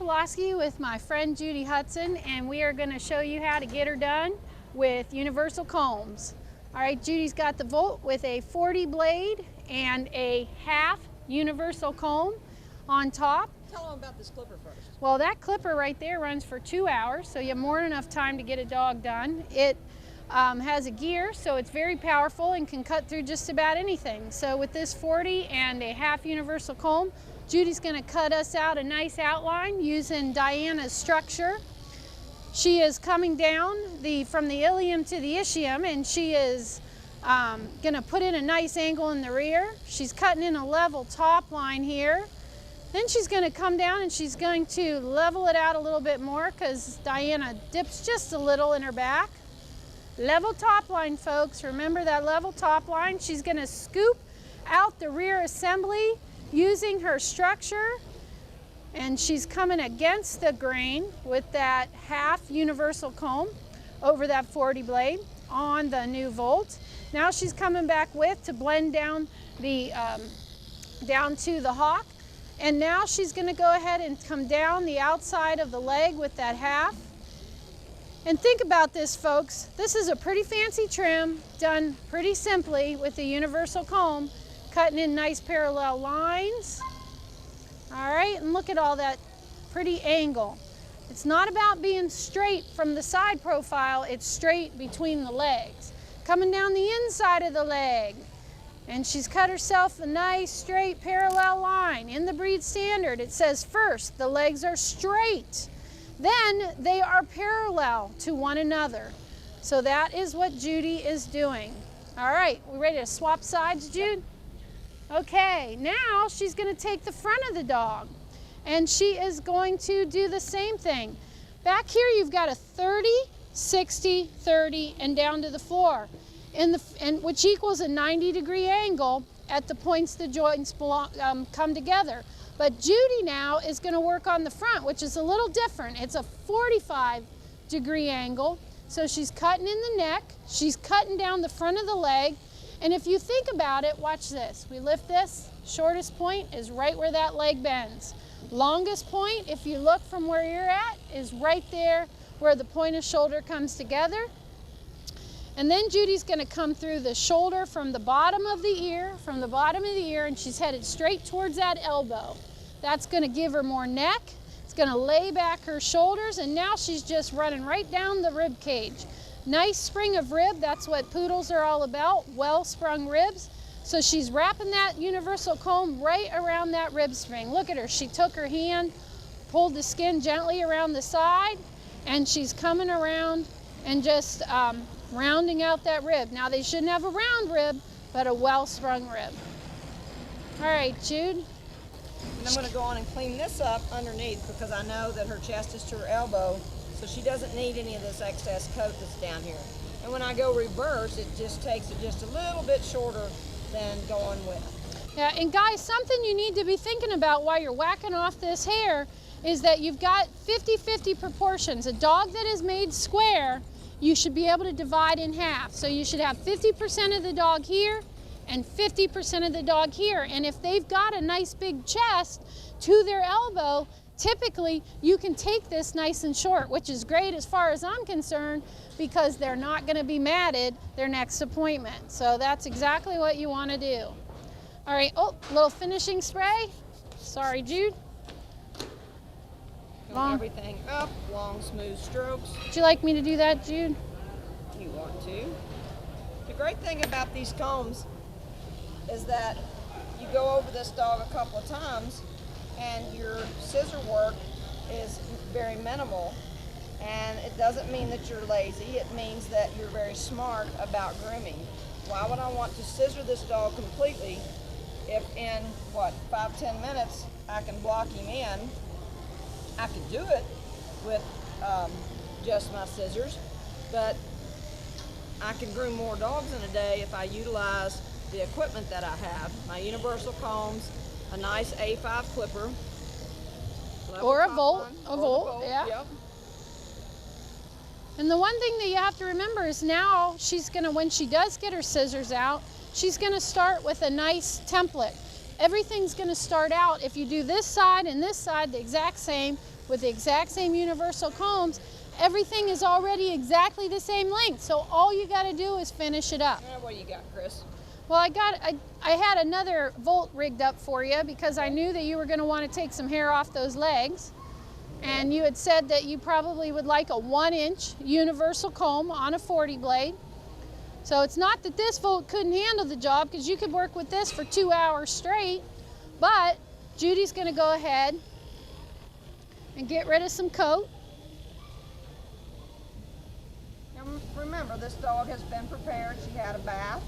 Pawlosky with my friend Judy Hudson, and we are going to show you how to get her done with universal combs. All right, Judy's got the Volt with a 40 blade and a half universal comb on top. Tell them about this clipper first. Well, that clipper right there runs for 2 hours, so you have more than enough time to get a dog done. It has a gear, so it's very powerful and can cut through just about anything. So with this 40 and a half universal comb, Judy's going to cut us out a nice outline using Diana's structure. She is coming down from the ilium to the ischium, and she is going to put in a nice angle in the rear. She's cutting in a level top line here. Then she's going to come down and she's going to level it out a little bit more because Diana dips just a little in her back. Level top line, folks. Remember that level top line. She's going to scoop out the rear assembly using her structure, and she's coming against the grain with that half universal comb over that 40 blade on the new Volt. Now she's coming back to blend down down to the hock, and now she's going to go ahead and come down the outside of the leg with that half. And think about this, folks. This is a pretty fancy trim done pretty simply with the universal comb, cutting in nice parallel lines. All right, and look at all that pretty angle. It's not about being straight from the side profile, it's straight between the legs. Coming down the inside of the leg. And she's cut herself a nice straight parallel line. In the breed standard, it says first, the legs are straight. Then they are parallel to one another. So that is what Judy is doing. All right, we ready to swap sides, Jude? Okay, now she's going to take the front of the dog, and she is going to do the same thing. Back here you've got a 30, 60, 30, and down to the floor, which equals a 90-degree angle at the points the joints come together. But Judy now is going to work on the front, which is a little different. It's a 45-degree angle. So she's cutting in the neck, she's cutting down the front of the leg, and if you think about it, watch this. We lift this, shortest point is right where that leg bends. Longest point, if you look from where you're at, is right there where the point of shoulder comes together. And then Judy's going to come through the shoulder from the bottom of the ear, and she's headed straight towards that elbow. That's going to give her more neck. It's going to lay back her shoulders, and now she's just running right down the rib cage. Nice spring of rib, that's what poodles are all about, well-sprung ribs. So she's wrapping that universal comb right around that rib spring. Look at her, she took her hand, pulled the skin gently around the side, and she's coming around and just rounding out that rib. Now they shouldn't have a round rib, but a well-sprung rib. All right, Jude. And I'm going to go on and clean this up underneath because I know that her chest is to her elbow, so she doesn't need any of this excess coat that's down here. And when I go reverse, it just takes it just a little bit shorter than going with. Yeah, and guys, something you need to be thinking about while you're whacking off this hair is that you've got 50-50 proportions. A dog that is made square, you should be able to divide in half. So you should have 50% of the dog here and 50% of the dog here. And if they've got a nice big chest to their elbow, typically you can take this nice and short, which is great as far as I'm concerned because they're not going to be matted their next appointment. So that's exactly what you want to do. All right, oh, little finishing spray. Sorry, Jude. Everything up, long, smooth strokes. Would you like me to do that, Jude? You want to. The great thing about these combs is that you go over this dog a couple of times and your scissor work is very minimal, and it doesn't mean that you're lazy. It means that you're very smart about grooming. Why would I want to scissor this dog completely if in, 5-10 minutes I can block him in? I could do it with just my scissors, but I can groom more dogs in a day if I utilize the equipment that I have. My universal combs, a nice A5 clipper. Or a Volt, yeah. Yep. And the one thing that you have to remember is now she's gonna, when she does get her scissors out, she's gonna start with a nice template. Everything's gonna start out, if you do this side and this side the exact same, with the exact same universal combs, everything is already exactly the same length. So all you got to do is finish it up. What do you got, Chris? Well, I had another volt rigged up for you because I knew that you were going to want to take some hair off those legs. And you had said that you probably would like a 1-inch universal comb on a 40 blade. So it's not that this volt couldn't handle the job, because you could work with this for 2 hours straight, but Judy's going to go ahead and get rid of some coat. Now remember, this dog has been prepared. She had a bath.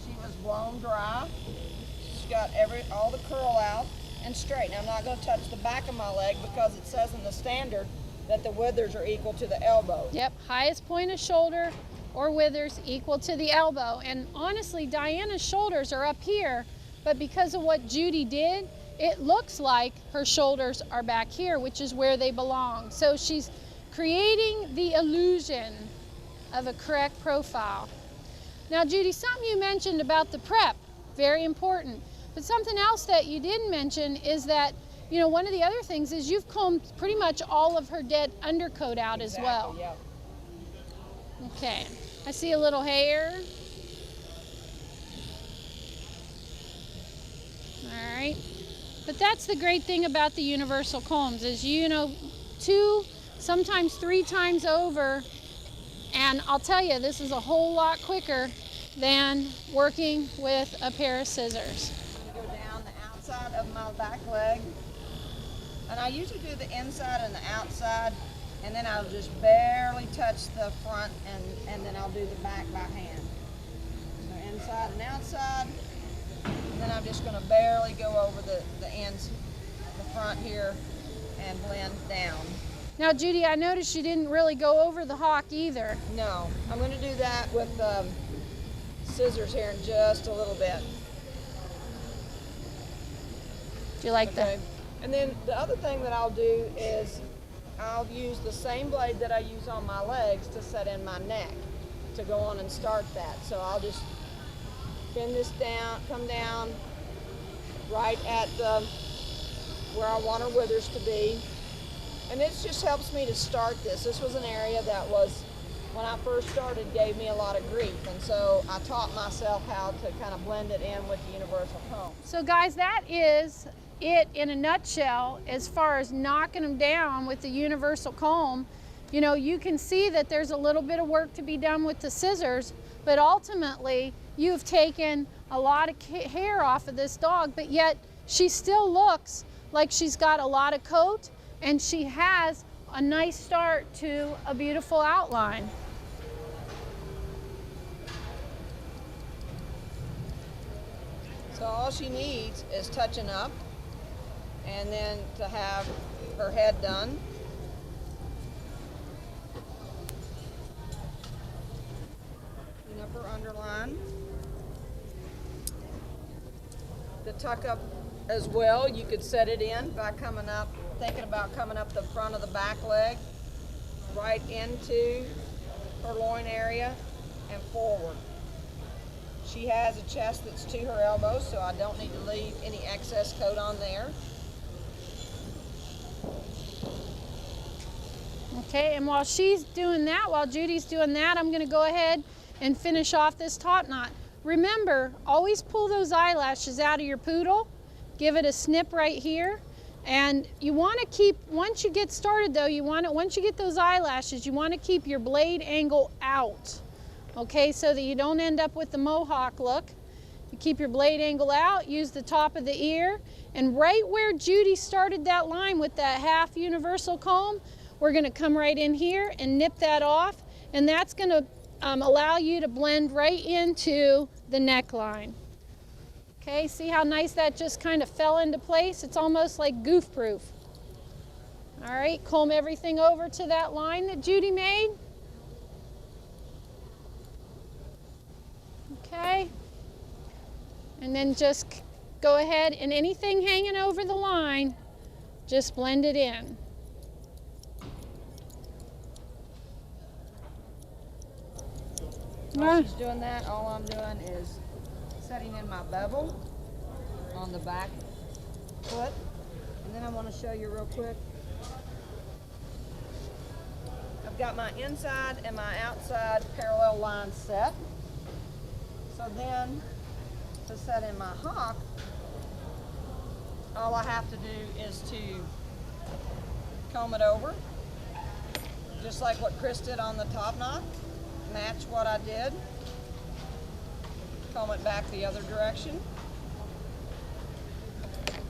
She was blown dry. She's got all the curl out and straight. Now I'm not going to touch the back of my leg because it says in the standard that the withers are equal to the elbow. Yep, highest point of shoulder or withers equal to the elbow. And honestly, Diana's shoulders are up here, but because of what Judy did, it looks like her shoulders are back here, which is where they belong. So she's creating the illusion of a correct profile. Now, Judy, something you mentioned about the prep, very important. But something else that you didn't mention is that, you know, one of the other things is you've combed pretty much all of her dead undercoat out as well. Yep. Okay, I see a little hair. All right, but that's the great thing about the universal combs is, you know, 2, sometimes 3 times over, and I'll tell you, this is a whole lot quicker than working with a pair of scissors. Go down the outside of my back leg, and I usually do the inside and the outside, and then I'll just barely touch the front, and then I'll do the back by hand. So inside and outside, and then I'm just going to barely go over the ends, the front here, and blend down. Now, Judy, I noticed you didn't really go over the hock either. No, I'm going to do that with scissors here in just a little bit. Do you like that? And then the other thing that I'll do is I'll use the same blade that I use on my legs to set in my neck to go on and start that. So I'll just bend this down, come down right at where I want her withers to be. And this just helps me to start this. This was an area that was, when I first started, gave me a lot of grief. And so I taught myself how to kind of blend it in with the universal comb. So guys, that is it in a nutshell as far as knocking them down with the universal comb. You know, you can see that there's a little bit of work to be done with the scissors, but ultimately you've taken a lot of hair off of this dog, but yet she still looks like she's got a lot of coat, and she has a nice start to a beautiful outline. So all she needs is touching up, and then to have her head done. Clean up her underline. The tuck up as well, you could set it in by coming up, thinking about coming up the front of the back leg, right into her loin area and forward. She has a chest that's to her elbows, so I don't need to leave any excess coat on there. Okay, and while she's doing that, while Judy's doing that, I'm going to go ahead and finish off this top knot. Remember, always pull those eyelashes out of your poodle. Give it a snip right here. And you want to keep, once you get started though, once you get those eyelashes, you want to keep your blade angle out. Okay, so that you don't end up with the mohawk look. You keep your blade angle out, use the top of the ear, and right where Judy started that line with that half universal comb, we're going to come right in here and nip that off, and that's going to allow you to blend right into the neckline. Okay, see how nice that just kind of fell into place? It's almost like goof proof. All right, comb everything over to that line that Judy made. Okay, and then just go ahead and anything hanging over the line, just blend it in. While she's doing that, all I'm doing is setting in my bevel on the back foot. And then I want to show you real quick got my inside and my outside parallel lines set. So then, to set in my hock, all I have to do is to comb it over, just like what Chris did on the top knot. Match what I did. Comb it back the other direction.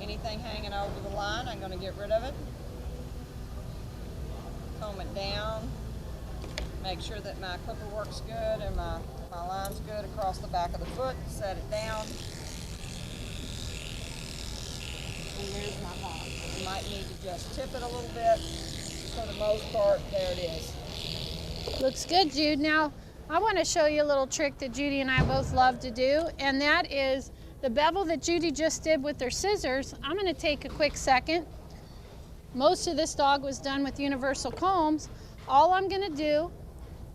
Anything hanging over the line, I'm going to get rid of it. Comb it down. Make sure that my clipper works good and my line's good across the back of the foot. Set it down. And there's my lock. You might need to just tip it a little bit. For the most part, there it is. Looks good, Jude. Now, I want to show you a little trick that Judy and I both love to do, and that is the bevel that Judy just did with her scissors. I'm going to take a quick second. Most of this dog was done with universal combs. All I'm going to do,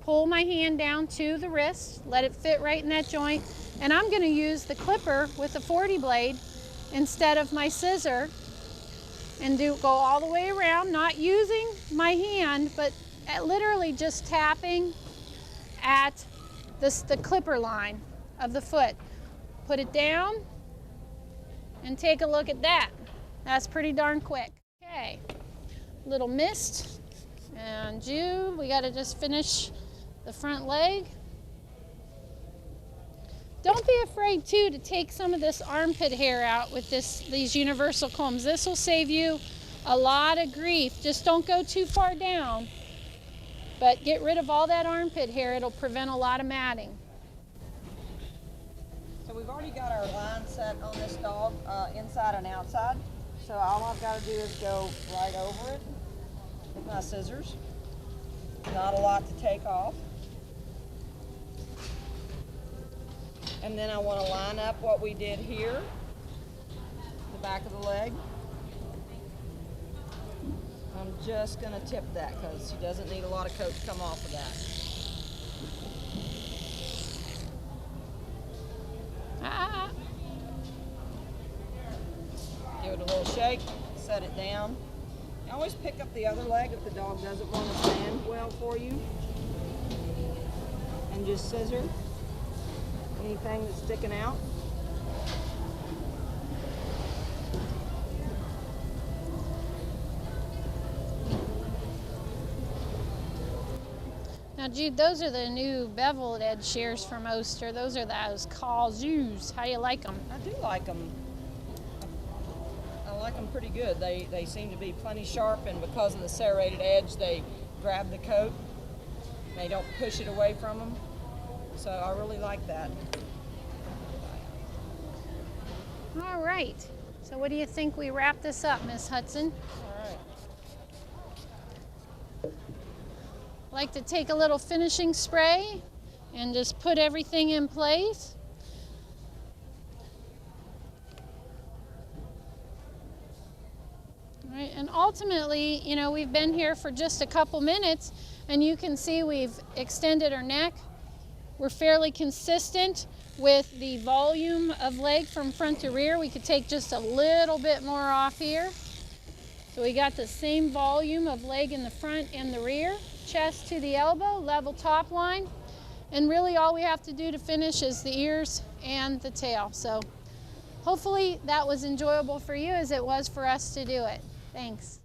pull my hand down to the wrist, let it fit right in that joint, and I'm going to use the clipper with the 40 blade instead of my scissor, and go all the way around, not using my hand, but literally just tapping at the clipper line of the foot. Put it down and take a look at that. That's pretty darn quick. Okay, little mist. And Jude, we got to just finish the front leg. Don't be afraid too to take some of this armpit hair out with these universal combs. This will save you a lot of grief. Just don't go too far down, but get rid of all that armpit hair. It'll prevent a lot of matting. So we've already got our line set on this dog, inside and outside. So all I've got to do is go right over it with my scissors. Not a lot to take off. And then I want to line up what we did here, the back of the leg. I'm just going to tip that because he doesn't need a lot of coat to come off of that. Give it a little shake, set it down. You always pick up the other leg if the dog doesn't want to stand well for you. And just scissor anything that's sticking out. Now, Jude, those are the new beveled edge shears from Oster. Those are those Kazoos. How do you like them? I do like them. I like them pretty good. They seem to be plenty sharp, and because of the serrated edge, they grab the coat. They don't push it away from them. So I really like that. All right. So what do you think we wrap this up, Miss Hudson? All right. Like to take a little finishing spray and just put everything in place. All right, and ultimately, you know, we've been here for just a couple minutes, and you can see we've extended her neck. We're fairly consistent with the volume of leg from front to rear. We could take just a little bit more off here. So we got the same volume of leg in the front and the rear. Chest to the elbow, level top line. And really all we have to do to finish is the ears and the tail. So hopefully that was enjoyable for you as it was for us to do it. Thanks.